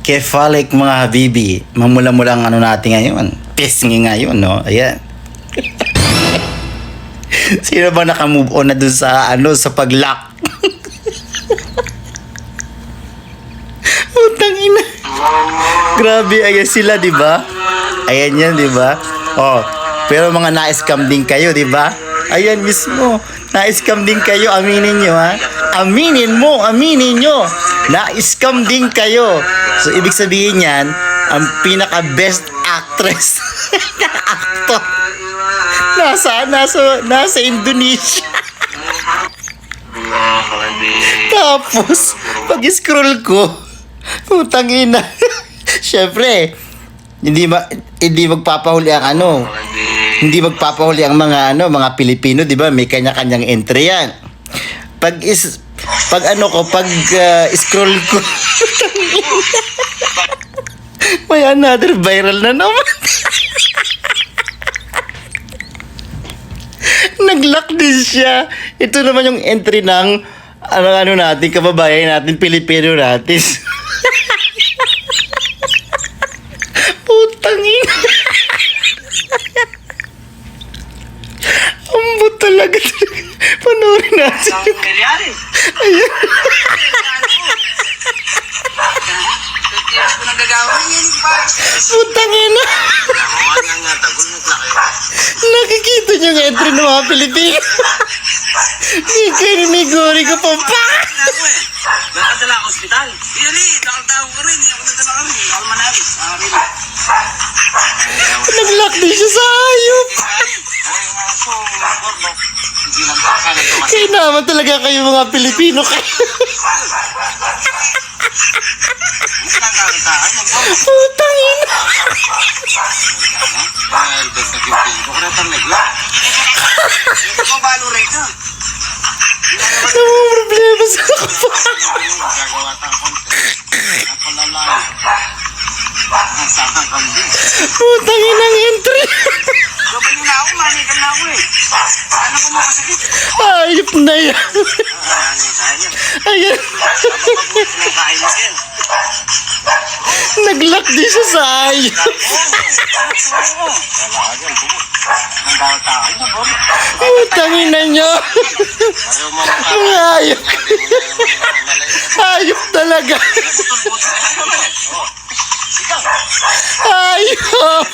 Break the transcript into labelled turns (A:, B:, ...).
A: Kefalik mga habibi, mamula-mulang ano natin ngayon. Pisngi ngayon, no? Ayan. Sino ba naka-move on na dun sa, sa pag-lock? Utang ina. Grabe, ayan sila, di ba? Ayan yan, di ba? Oh, pero mga na-scam din kayo, di ba? Ayan mismo. Na-scam din kayo, aminin nyo, ha? Aminin nyo. Na-scam din kayo. So, ibig sabihin yan, ang pinaka-best actress na actor. Nasa Indonesia. Tapos, pag-scroll ko, putang ina. Syempre, hindi magpapahuli ang hindi magpapahuli ang mga Pilipino, 'di ba? May kanya-kanyang entry yan. Pag scroll ko, may another viral na naman. Nag-lock din siya. Ito naman yung entry ng natin, kababayan natin, Pilipino natin. Putangin. Ambot talaga. Panoorin natin. Ayan. Putangin na. Nakikita niyo yung entry ng mga Pilipino. Hindi kayo niniguri ko pa.
B: Nakadala ako ospital. Really, nakatawa ko rin. Ako nadala kami. Ako manabis.
A: Nag-lock din siya sa hayop. Kaya naman talaga kayo mga Pilipino kayo. Putangin na. Ano mo problema sa kapal? Putangin ang entry. Ayop na yan. Ayan. Nag-lock din siya sa ayop. Putangin na nyo. Ang ayop. Ayop talaga. Ayop.